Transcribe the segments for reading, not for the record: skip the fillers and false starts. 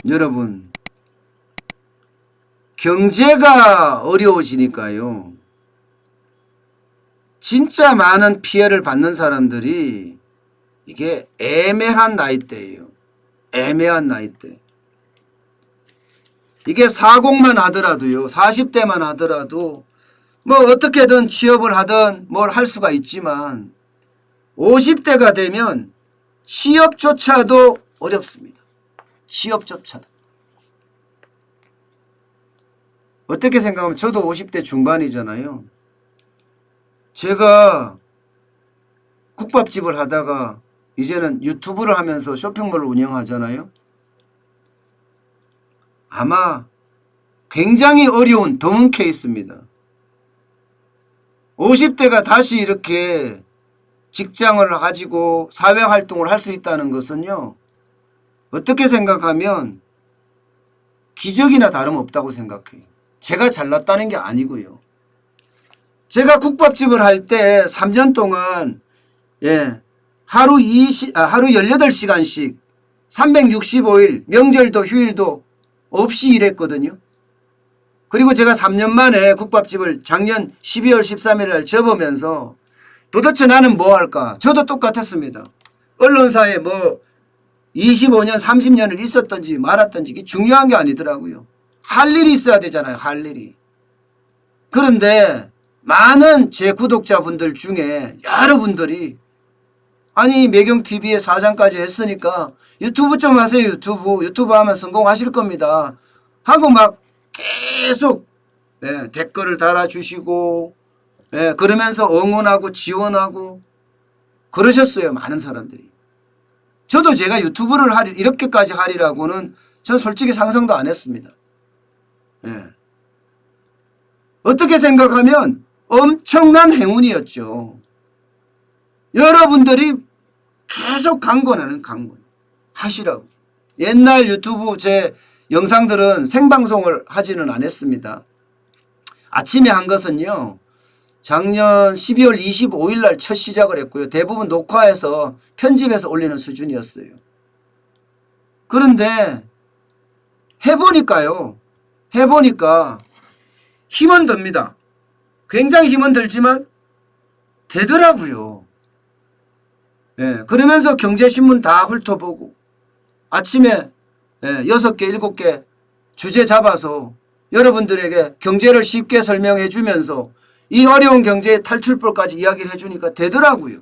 여러분, 경제가 어려워지니까요. 진짜 많은 피해를 받는 사람들이 이게 애매한 나이대예요. 애매한 나이대. 이게 40만 하더라도요. 40대만 하더라도 뭐 어떻게든 취업을 하든 뭘 할 수가 있지만 50대가 되면 취업조차도 어렵습니다. 취업조차도. 어떻게 생각하면 저도 50대 중반이잖아요. 제가 국밥집을 하다가 이제는 유튜브를 하면서 쇼핑몰을 운영하잖아요. 아마 굉장히 어려운 드문 케이스입니다. 50대가 다시 이렇게 직장을 가지고 사회활동을 할 수 있다는 것은요. 어떻게 생각하면 기적이나 다름없다고 생각해요. 제가 잘났다는 게 아니고요. 제가 국밥집을 할 때 3년 동안 하루 18시간씩 365일 명절도 휴일도 없이 일했거든요. 그리고 제가 3년 만에 국밥집을 작년 12월 13일 날 접으면서 도대체 나는 뭐 할까? 저도 똑같았습니다. 언론사에 뭐 25년 30년을 있었던지 말았던지 이게 중요한 게 아니더라고요. 할 일이 있어야 되잖아요. 할 일이. 그런데 많은 제 구독자분들 중에 여러분들이 아니 매경TV에 사장까지 했으니까 유튜브 좀 하세요. 유튜브 하면 성공하실 겁니다. 하고 막 계속 댓글을 달아주시고 그러면서 응원하고 지원하고 그러셨어요. 많은 사람들이. 저도 제가 유튜브를 이렇게까지 하리라고는 전 솔직히 상상도 안 했습니다. 어떻게 생각하면 엄청난 행운이었죠. 여러분들이 계속 강권하는 강권 하시라고. 옛날 유튜브 제 영상들은 생방송을 하지는 않았습니다. 아침에 한 것은요. 작년 12월 25일 날 첫 시작을 했고요. 대부분 녹화해서 편집해서 올리는 수준이었어요. 그런데 해보니까 힘은 듭니다. 굉장히 힘은 들지만 되더라고요. 그러면서 경제신문 다 훑어보고 아침에 6개, 7개 주제 잡아서 여러분들에게 경제를 쉽게 설명해 주면서 이 어려운 경제의 탈출법까지 이야기를 해주니까 되더라고요.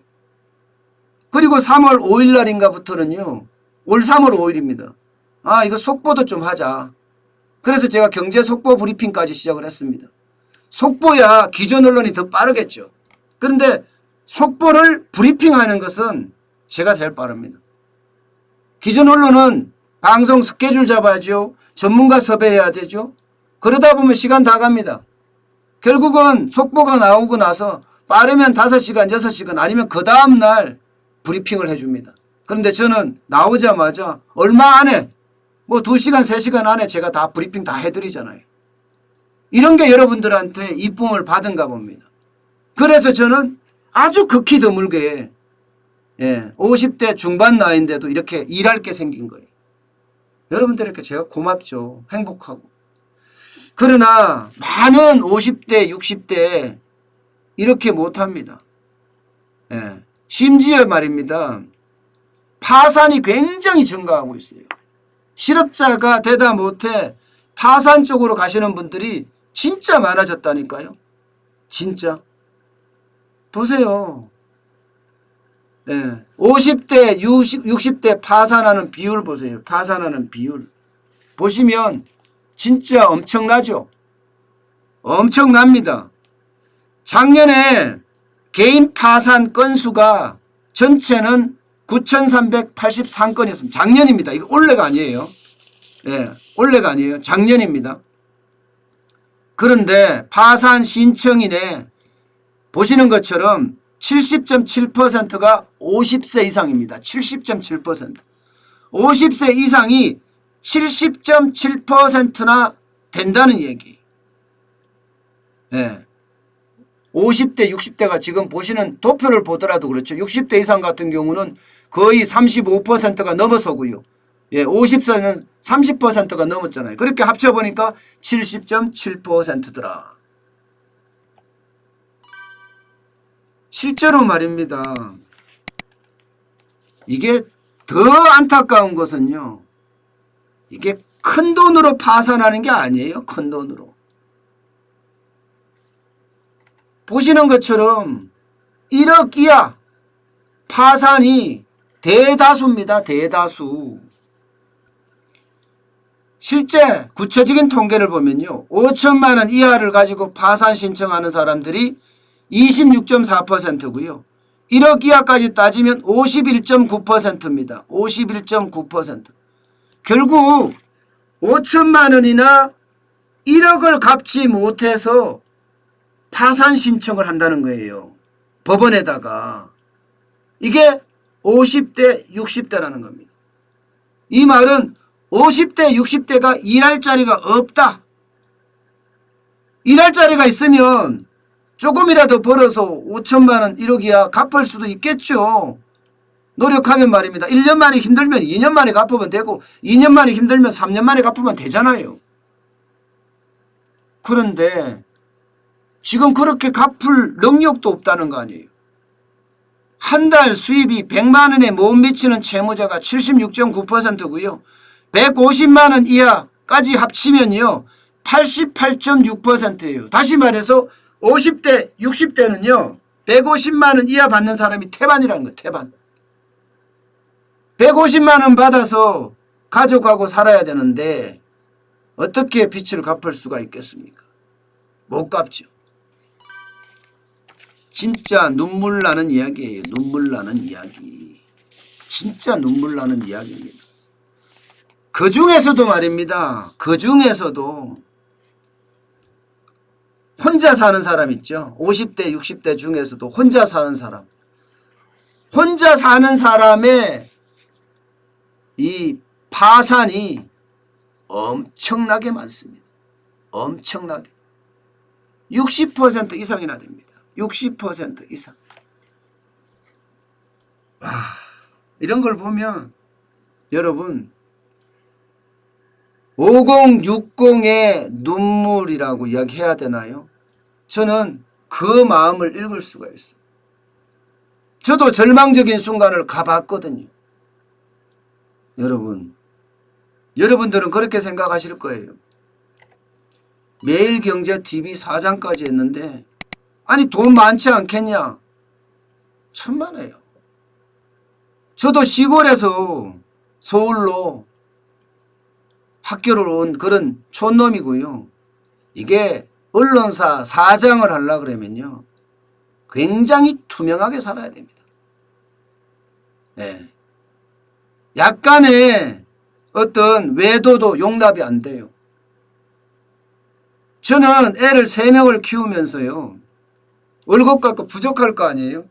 그리고 3월 5일 날인가부터는요. 올 3월 5일입니다. 이거 속보도 좀 하자. 그래서 제가 경제 속보 브리핑까지 시작을 했습니다. 속보야 기존 언론이 더 빠르겠죠. 그런데 속보를 브리핑하는 것은 제가 제일 빠릅니다. 기존 언론은 방송 스케줄 잡아야죠. 전문가 섭외해야 되죠. 그러다 보면 시간 다 갑니다. 결국은 속보가 나오고 나서 빠르면 5시간, 6시간 아니면 그 다음날 브리핑을 해줍니다. 그런데 저는 나오자마자 얼마 안에 뭐 2시간, 3시간 안에 제가 다 브리핑 다 해드리잖아요. 이런 게 여러분들한테 이쁨을 받은가 봅니다. 그래서 저는 아주 극히 드물게 50대 중반 나이인데도 이렇게 일할 게 생긴 거예요. 여러분들에게 제가 고맙죠. 행복하고. 그러나 많은 50대, 60대 이렇게 못합니다. 심지어 말입니다. 파산이 굉장히 증가하고 있어요. 실업자가 되다 못해 파산 쪽으로 가시는 분들이 진짜 많아졌다니까요. 진짜. 보세요. 50대, 60대 파산하는 비율 보세요. 파산하는 비율. 보시면 진짜 엄청나죠. 엄청납니다. 작년에 개인 파산 건수가 전체는 9,383건이었습니다. 작년입니다. 이거 올해가 아니에요. 올해가 아니에요. 작년입니다. 그런데 파산 신청인의 보시는 것처럼 70.7%가 50세 이상입니다. 70.7%. 50세 이상이 70.7%나 된다는 얘기. 50대, 60대가 지금 보시는 도표를 보더라도 그렇죠. 60대 이상 같은 경우는 거의 35%가 넘어서고요. 예, 50세는 30%가 넘었잖아요. 그렇게 합쳐보니까 70.7%더라. 실제로 말입니다. 이게 더 안타까운 것은요. 이게 큰 돈으로 파산하는 게 아니에요. 큰 돈으로. 보시는 것처럼 1억 이하 파산이 대다수입니다. 대다수. 실제 구체적인 통계를 보면요. 5천만 원 이하를 가지고 파산 신청하는 사람들이 26.4%고요. 1억 이하까지 따지면 51.9%입니다. 51.9%. 결국 5천만 원이나 1억을 갚지 못해서 파산 신청을 한다는 거예요. 법원에다가. 이게 50대, 60대라는 겁니다. 이 말은 50대, 60대가 일할 자리가 없다. 일할 자리가 있으면 조금이라도 벌어서 5천만 원, 1억이야 갚을 수도 있겠죠. 노력하면 말입니다. 1년 만에 힘들면 2년 만에 갚으면 되고 2년 만에 힘들면 3년 만에 갚으면 되잖아요. 그런데 지금 그렇게 갚을 능력도 없다는 거 아니에요. 한 달 수입이 100만 원에 못 미치는 채무자가 76.9%고요. 150만 원 이하까지 합치면요. 88.6%예요. 다시 말해서 50대, 60대는요. 150만 원 이하 받는 사람이 태반이라는 거예요. 태반. 150만 원 받아서 가족하고 살아야 되는데 어떻게 빚을 갚을 수가 있겠습니까? 못 갚죠. 진짜 눈물 나는 이야기예요. 눈물 나는 이야기. 진짜 눈물 나는 이야기입니다. 그 중에서도 말입니다. 그 중에서도 혼자 사는 사람 있죠. 50대, 60대 중에서도 혼자 사는 사람. 혼자 사는 사람의 이 파산이 엄청나게 많습니다. 엄청나게. 60% 이상이나 됩니다. 60% 이상. 와, 이런 걸 보면 여러분 5060의 눈물이라고 이야기해야 되나요? 저는 그 마음을 읽을 수가 있어요. 저도 절망적인 순간을 가봤거든요. 여러분들은 그렇게 생각하실 거예요. 매일경제TV 사장까지 했는데 아니 돈 많지 않겠냐? 천만에요. 저도 시골에서 서울로 학교를 온 그런 촌놈이고요. 이게 언론사 사장을 하려고 그러면요. 굉장히 투명하게 살아야 됩니다. 네. 약간의 어떤 외도도 용납이 안 돼요. 저는 애를 3명을 키우면서요. 월급 갖고 부족할 거 아니에요?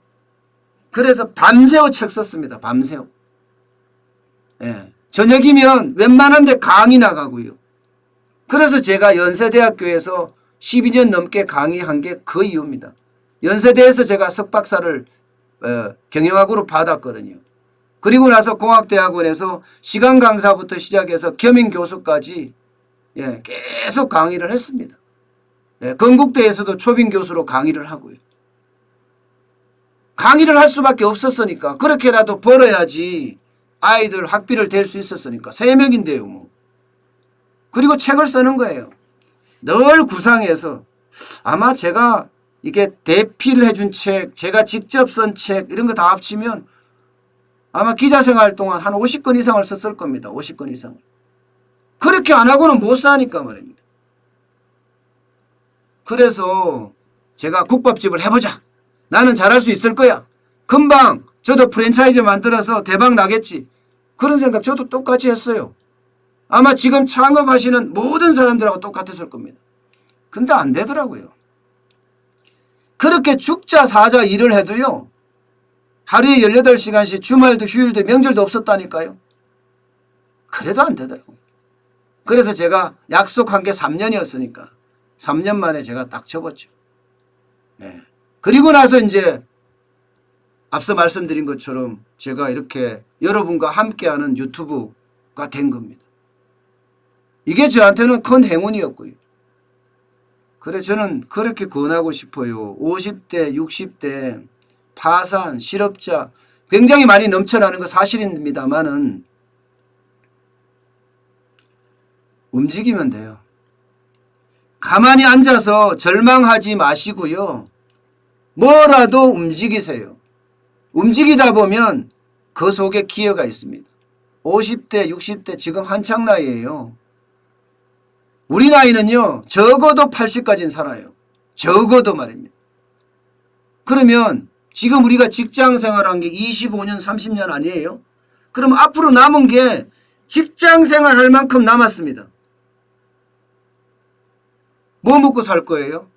그래서 밤새워 책 썼습니다. 밤새워. 예. 저녁이면 웬만한 데 강의 나가고요. 그래서 제가 연세대학교에서 12년 넘게 강의한 게 그 이유입니다. 연세대에서 제가 석박사를 경영학으로 받았거든요. 그리고 나서 공학대학원에서 시간 강사부터 시작해서 겸임 교수까지 계속 강의를 했습니다. 건국대에서도 초빙 교수로 강의를 하고요. 강의를 할 수밖에 없었으니까 그렇게라도 벌어야지 아이들 학비를 댈 수 있었으니까 3명인데요. 뭐. 그리고 책을 쓰는 거예요. 늘 구상해서 아마 제가 이게 대필을 해준 책, 제가 직접 쓴 책 이런 거 다 합치면 아마 기자생활 동안 한 50권 이상을 썼을 겁니다. 50권 이상을. 그렇게 안 하고는 못 사니까 말입니다. 그래서 제가 국밥집을 해보자. 나는 잘할 수 있을 거야. 금방 저도 프랜차이즈 만들어서 대박 나겠지. 그런 생각 저도 똑같이 했어요. 아마 지금 창업하시는 모든 사람들하고 똑같았을 겁니다. 근데 안 되더라고요. 그렇게 죽자 사자 일을 해도요. 하루에 18시간씩 주말도 휴일도 명절도 없었다니까요. 그래도 안 되더라고요. 그래서 제가 약속한 게 3년이었으니까 3년 만에 제가 딱 접었죠. 네. 그리고 나서 이제 앞서 말씀드린 것처럼 제가 이렇게 여러분과 함께하는 유튜브 된 겁니다. 이게 저한테는 큰 행운이었고요. 그래 저는 그렇게 권하고 싶어요. 50대 60대 파산 실업자 굉장히 많이 넘쳐나는 거 사실입니다만은 움직이면 돼요. 가만히 앉아서 절망하지 마시고요. 뭐라도 움직이세요. 움직이다 보면 그 속에 기회가 있습니다. 50대 60대 지금 한창 나이에요. 우리 나이는요 적어도 80까지는 살아요. 적어도 말입니다. 그러면 지금 우리가 직장 생활한 게 25년 30년 아니에요? 그럼 앞으로 남은 게 직장 생활할 만큼 남았습니다. 뭐 먹고 살 거예요?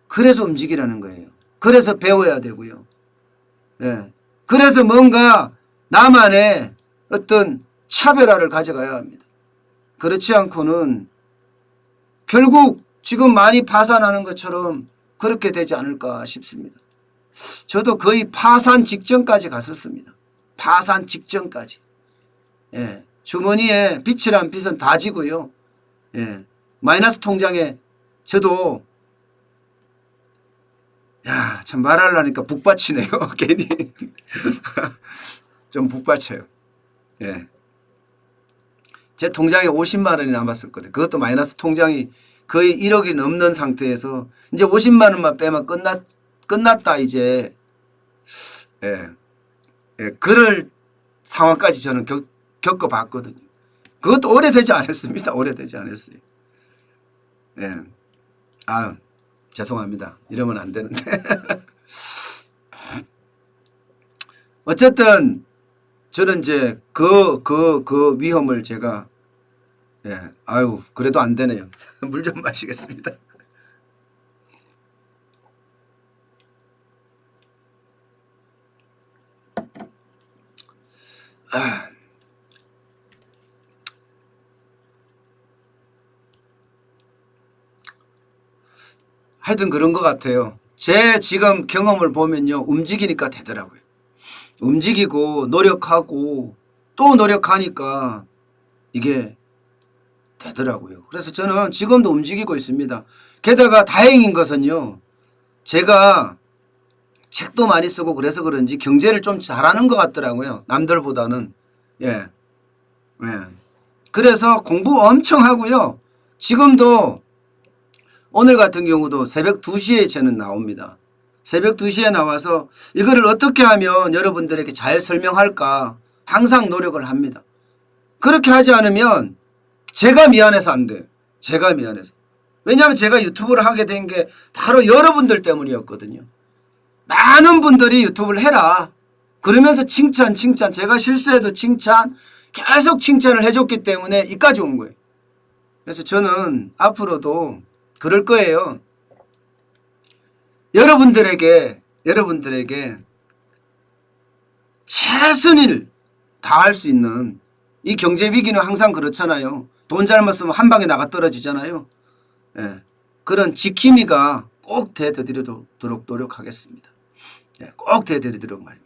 그래서 움직이라는 거예요. 그래서 배워야 되고요. 예. 그래서 뭔가 나만의 어떤 차별화를 가져가야 합니다. 그렇지 않고는 결국 지금 많이 파산하는 것처럼 그렇게 되지 않을까 싶습니다. 저도 거의 파산 직전까지 갔었습니다. 파산 직전까지. 예. 주머니에 빚이란 빚은 다 지고요. 예. 마이너스 통장에 저도 야, 참 말하려니까 북받치네요. 괜히 좀 북받쳐요. 예. 제 통장에 50만 원이 남았었거든요. 그것도 마이너스 통장이 거의 1억이 넘는 상태에서 이제 50만 원만 빼면 끝났다 이제. 예. 예. 그럴 상황까지 저는 겪어봤거든요. 그것도 오래되지 않았습니다. 오래되지 않았어요. 예. 아, 죄송합니다. 이러면 안 되는데. 어쨌든 저는 이제 그 위험을 제가 예, 아유 그래도 안 되네요. 물 좀 마시겠습니다. 하여튼 그런 것 같아요. 제 지금 경험을 보면요. 움직이니까 되더라고요. 움직이고 노력하고 또 노력하니까 이게 되더라고요. 그래서 저는 지금도 움직이고 있습니다. 게다가 다행인 것은요. 제가 책도 많이 쓰고 그래서 그런지 경제를 좀 잘하는 것 같더라고요. 남들보다는. 예. 예. 그래서 공부 엄청 하고요. 지금도 오늘 같은 경우도 새벽 2시에 저는 나옵니다. 새벽 2시에 나와서 이거를 어떻게 하면 여러분들에게 잘 설명할까 항상 노력을 합니다. 그렇게 하지 않으면 제가 미안해서 안 돼요. 제가 미안해서. 왜냐하면 제가 유튜브를 하게 된 게 바로 여러분들 때문이었거든요. 많은 분들이 유튜브를 해라. 그러면서 칭찬 제가 실수해도 칭찬 계속 칭찬을 해줬기 때문에 이까지 온 거예요. 그래서 저는 앞으로도 그럴 거예요. 여러분들에게 최선을 다할 수 있는 이 경제 위기는 항상 그렇잖아요. 돈 잘못 쓰면 한 방에 나가 떨어지잖아요. 예. 그런 지킴이가 꼭 되드리도록 노력하겠습니다. 예. 꼭 되드리도록 말입니다.